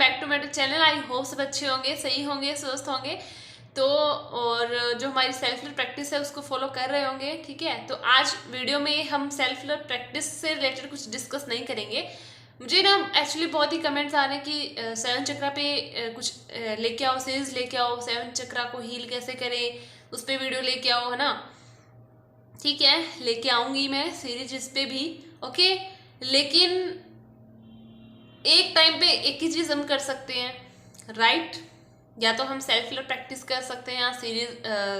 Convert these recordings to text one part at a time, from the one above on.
Back to my channel. I hope सब अच्छे होंगे, सही होंगे, स्वस्थ होंगे। तो और जो हमारी सेल्फ लव प्रैक्टिस है उसको फॉलो कर रहे होंगे। ठीक है, तो आज वीडियो में हम सेल्फ लव प्रैक्टिस से रिलेटेड कुछ डिस्कस नहीं करेंगे। मुझे ना एक्चुअली बहुत ही कमेंट्स आ रहे हैं कि सेवन चक्रा पे कुछ लेके आओ, सीरीज लेके आओ, सेवन चक्रा को हील कैसे करें उस पर वीडियो लेके आओ, है ना। ठीक है, लेके आऊंगी मैं सीरीज इस पे भी। ओके, लेकिन एक टाइम पे एक ही चीज हम कर सकते हैं, राइट। या तो हम सेल्फ लव प्रैक्टिस कर सकते हैं या सीरीज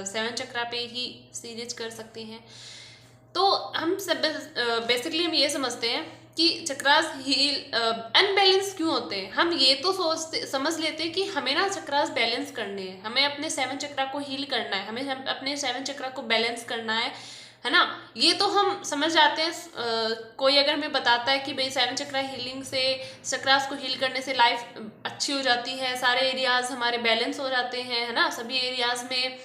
सेवन चक्रा पे ही सीरीज कर सकते हैं। तो हम सब बेसिकली हम ये समझते हैं कि चक्रास हील अनबैलेंस क्यों होते हैं। हम ये तो समझ लेते हैं कि हमें ना चक्रास बैलेंस करने हैं, हमें अपने सेवन चक्रा को हील करना है, हमें अपने सेवन चक्रा को बैलेंस करना है ना। ये तो हम समझ जाते हैं। कोई अगर हमें बताता है कि भाई सेवन चक्रा हीलिंग से, चक्रास को हील करने से लाइफ अच्छी हो जाती है, सारे एरियाज हमारे बैलेंस हो जाते हैं, है ना। सभी एरियाज में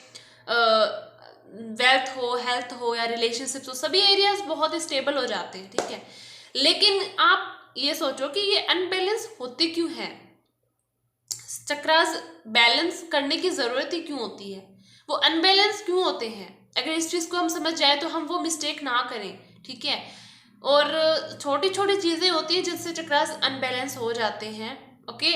वेल्थ हो, हेल्थ हो या रिलेशनशिप्स हो, सभी एरियाज बहुत स्टेबल हो जाते हैं। ठीक है, लेकिन आप ये सोचो कि ये अनबैलेंस होते क्यों है, चक्रास बैलेंस करने की जरूरत ही क्यों होती है, वो अनबैलेंस क्यों होते हैं। अगर इस चीज को हम समझ जाए तो हम वो मिस्टेक ना करें। ठीक है, और छोटी छोटी चीजें होती है जिनसे चक्रास अनबैलेंस हो जाते हैं। ओके,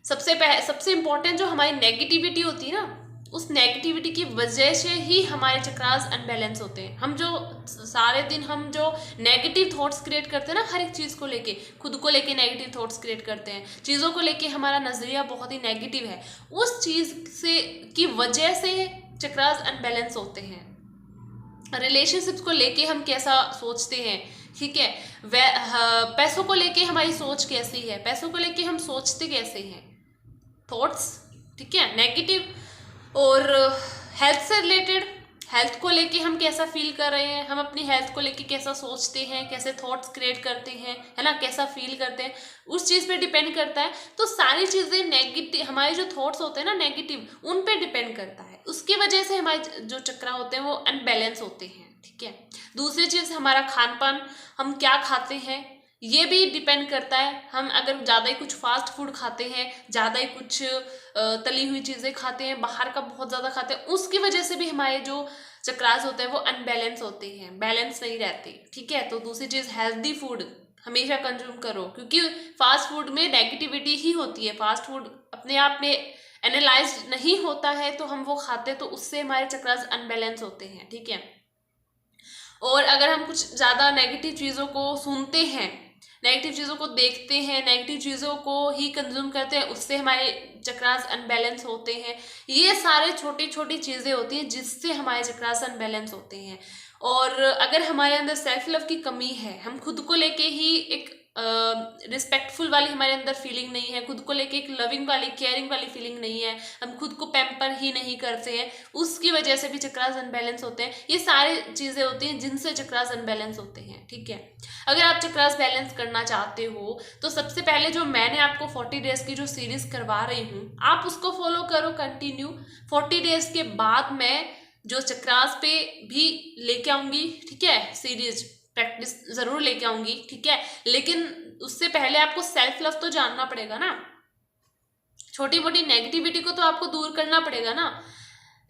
सबसे इंपॉर्टेंट जो हमारी नेगेटिविटी होती है ना, उस नेगेटिविटी की वजह से ही हमारे चक्रास अनबैलेंस होते हैं। हम जो सारे दिन हम जो नेगेटिव थॉट्स क्रिएट करते हैं ना, हर एक चीज़ को लेके, खुद को लेके नेगेटिव थॉट्स क्रिएट करते हैं, चीज़ों को लेके हमारा नज़रिया बहुत ही नेगेटिव है, उस चीज़ से की वजह से चक्रास अनबैलेंस होते हैं। रिलेशनशिप्स को लेके हम कैसा सोचते हैं, ठीक है, पैसों को लेके हमारी सोच कैसी है, पैसों को लेके हम सोचते कैसे हैं, थॉट्स, ठीक है, नेगेटिव। और हेल्थ से रिलेटेड, हेल्थ को लेके हम कैसा फील कर रहे हैं, हम अपनी हेल्थ को लेके कैसा सोचते हैं, कैसे थॉट्स क्रिएट करते हैं, है ना, कैसा फील करते हैं, उस चीज़ पे डिपेंड करता है। तो सारी चीज़ें नेगेटिव, हमारे जो थॉट्स होते हैं ना नेगेटिव, उन पे डिपेंड करता है। उसकी वजह से हमारे जो चक्रा होते हैं वो अनबैलेंस होते हैं। ठीक है, दूसरी चीज़ हमारा खान पान, हम क्या खाते हैं ये भी डिपेंड करता है। हम अगर ज़्यादा ही कुछ फास्ट फूड खाते हैं, ज़्यादा ही कुछ तली हुई चीज़ें खाते हैं, बाहर का बहुत ज़्यादा खाते हैं, उसकी वजह से भी हमारे जो चक्रास होते हैं वो अनबैलेंस होते हैं, बैलेंस नहीं रहते। ठीक है, तो दूसरी चीज़ हेल्दी फूड हमेशा कंज्यूम करो, क्योंकि फास्ट फूड में नेगेटिविटी ही होती है। फास्ट फूड अपने आप में एनालाइज नहीं होता है तो हम वो खाते हैं, तो उससे हमारे चक्रास अनबैलेंस होते हैं। ठीक है, और अगर हम कुछ ज़्यादा नेगेटिव चीज़ों को सुनते हैं, नेगेटिव चीज़ों को देखते हैं, नेगेटिव चीज़ों को ही कंज्यूम करते हैं, उससे हमारे चक्रास अनबैलेंस होते हैं। ये सारे छोटी छोटी चीज़ें होती हैं जिससे हमारे चक्रास अनबैलेंस होते हैं। और अगर हमारे अंदर सेल्फ लव की कमी है, हम खुद को लेके ही एक रिस्पेक्टफुल वाली हमारे अंदर फीलिंग नहीं है, खुद को लेके एक लविंग वाली, केयरिंग वाली फीलिंग नहीं है, हम खुद को पैम्पर ही नहीं करते हैं, उसकी वजह से भी चक्रास अनबैलेंस होते हैं। ये सारी चीज़ें होती हैं जिनसे चक्रास अनबैलेंस होते हैं। ठीक है, अगर आप चक्रास बैलेंस करना चाहते हो तो सबसे पहले जो मैंने आपको 40 डेज की जो सीरीज करवा रही हूँ, आप उसको फॉलो करो कंटिन्यू। 40 डेज के बाद मैं जो चक्रास पे भी लेके आऊंगी, ठीक है, सीरीज प्रैक्टिस जरूर लेके आऊंगी। ठीक है, लेकिन उससे पहले आपको सेल्फ लव तो जानना पड़ेगा ना, छोटी मोटी नेगेटिविटी को तो आपको दूर करना पड़ेगा ना।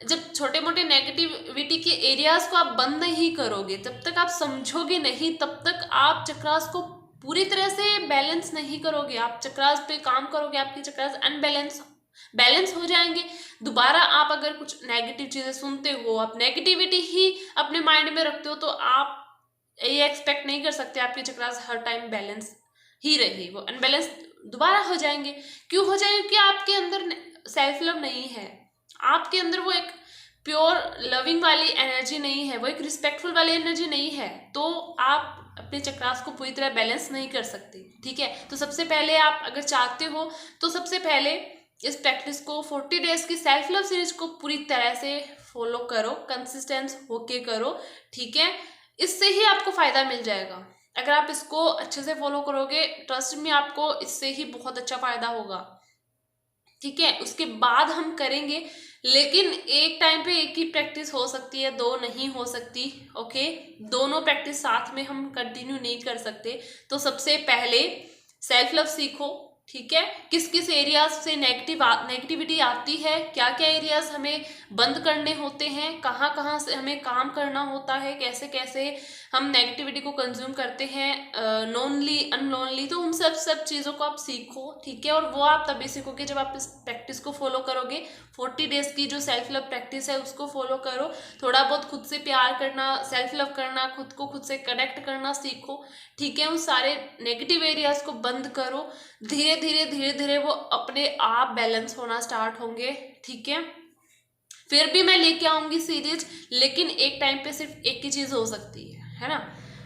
जब छोटे मोटे नेगेटिविटी के एरियाज को आप बंद नहीं करोगे, जब तक आप समझोगे नहीं, तब तक आप चक्रास को पूरी तरह से बैलेंस नहीं करोगे। आप चक्रास पे काम करोगे, आपके चक्रास बैलेंस हो जाएंगे। दोबारा आप अगर कुछ नेगेटिव चीजें सुनते हो, आप नेगेटिविटी ही अपने माइंड में रखते हो, तो आप ये एक्सपेक्ट नहीं कर सकते आपके चक्रास हर टाइम बैलेंस ही रहे। वो अनबैलेंस दोबारा हो जाएंगे। क्यों हो जाएंगे? क्योंकि आपके अंदर सेल्फ लव नहीं है, आपके अंदर वो एक प्योर लविंग वाली एनर्जी नहीं है, वो एक रिस्पेक्टफुल वाली एनर्जी नहीं है, तो आप अपने चक्रास को पूरी तरह बैलेंस नहीं कर सकते। ठीक है, तो सबसे पहले आप अगर चाहते हो तो सबसे पहले इस प्रैक्टिस को 40 डेज की सेल्फ लव सीरीज को पूरी तरह से फॉलो करो, कंसिस्टेंस होके करो। ठीक है, इससे ही आपको फायदा मिल जाएगा। अगर आप इसको अच्छे से फॉलो करोगे, ट्रस्ट में आपको इससे ही बहुत अच्छा फायदा होगा। ठीक है, उसके बाद हम करेंगे, लेकिन एक टाइम पे एक ही प्रैक्टिस हो सकती है, दो नहीं हो सकती। ओके, दोनों प्रैक्टिस साथ में हम कंटिन्यू नहीं कर सकते। तो सबसे पहले सेल्फ लव सीखो, ठीक है, किस किस एरियाज से नेगेटिविटी आती है, क्या क्या एरियाज हमें बंद करने होते हैं, कहाँ कहाँ से हमें काम करना होता है, कैसे कैसे हम नेगेटिविटी को कंज्यूम करते हैं, नोनली अननोनली। तो उन सब चीज़ों को आप सीखो, ठीक है। और वो आप तभी सीखोगे जब आप इस प्रैक्टिस को फॉलो करोगे। 40 डेज की जो सेल्फ लव प्रैक्टिस है उसको फॉलो करो, थोड़ा बहुत खुद से प्यार करना, सेल्फ लव करना, खुद को खुद से कनेक्ट करना सीखो, ठीक है। उन सारे नेगेटिव एरियाज को बंद करो, धीरे धीरे वो अपने आप बैलेंस होना स्टार्ट होंगे, ठीक है। फिर भी मैं लेके आऊंगी सीरीज, लेकिन एक टाइम पे सिर्फ एक ही चीज हो सकती है ना।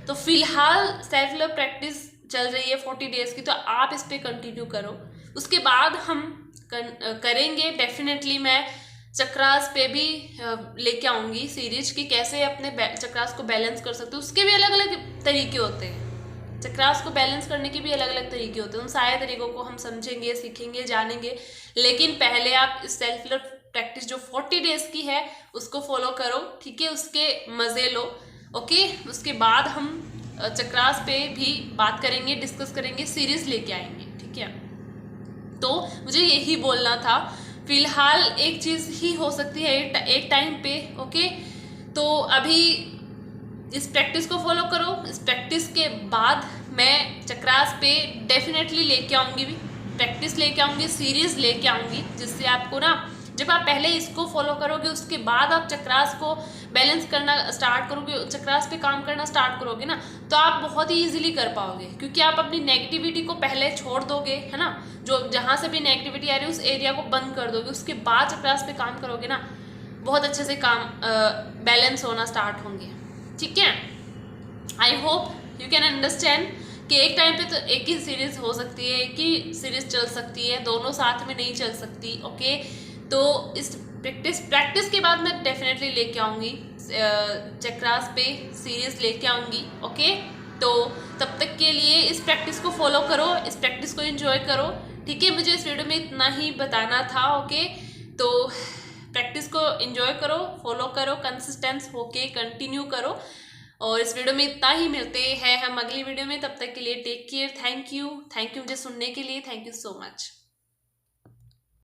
तो फिलहाल सेल्फ लव प्रैक्टिस चल रही है 40 डेज की, तो आप इस पे कंटिन्यू करो। उसके बाद हम करेंगे डेफिनेटली, मैं चक्रास पे भी लेके आऊंगी सीरीज की, कैसे अपने चक्रास को बैलेंस कर सकते हो। उसके भी अलग अलग तरीके होते हैं, चक्रास को बैलेंस करने के भी अलग अलग तरीके होते हैं। उन सारे तरीकों को हम समझेंगे, सीखेंगे, जानेंगे। लेकिन पहले आप इस सेल्फ लव प्रैक्टिस जो 40 डेज की है उसको फॉलो करो, ठीक है, उसके मज़े लो, ओके। उसके बाद हम चक्रास पे भी बात करेंगे, डिस्कस करेंगे, सीरीज लेके आएंगे, ठीक है। तो मुझे यही बोलना था। फिलहाल एक चीज़ ही हो सकती है एक टाइम पे, ओके। तो अभी इस प्रैक्टिस को फॉलो करो। इस प्रैक्टिस के बाद मैं चक्रास पे डेफिनेटली लेके आऊँगी, प्रैक्टिस लेके आऊँगी, सीरीज लेके आऊँगी, जिससे आपको ना, जब आप पहले इसको फॉलो करोगे उसके बाद आप चक्रास को बैलेंस करना स्टार्ट करोगे, चक्रास पे काम करना स्टार्ट करोगे ना, तो आप बहुत ही इजीली कर पाओगे, क्योंकि आप अपनी नेगेटिविटी को पहले छोड़ दोगे, है ना। जो जहाँ से भी नेगेटिविटी आ रही है उस एरिया को बंद कर दोगे, उसके बाद चक्रास पे काम करोगे ना, बहुत अच्छे से काम बैलेंस होना स्टार्ट होंगे, ठीक है। I hope you can understand कि एक टाइम पे तो एक ही सीरीज हो सकती है, एक ही सीरीज चल सकती है, दोनों साथ में नहीं चल सकती, ओके। तो इस प्रैक्टिस के बाद मैं डेफिनेटली लेके आऊँगी चक्रास पे सीरीज लेके आऊँगी, ओके। तो तब तक के लिए इस प्रैक्टिस को फॉलो करो, इस प्रैक्टिस को एंजॉय करो, ठीक है। मुझे इस वीडियो में इतना ही बताना था, ओके। तो प्रैक्टिस को एंजॉय करो, फॉलो करो, कंसिस्टेंस होके कंटिन्यू करो। और इस वीडियो में इतना ही, मिलते हैं हम अगली वीडियो में। तब तक के लिए टेक केयर, थैंक यू मुझे सुनने के लिए, थैंक यू सो मच।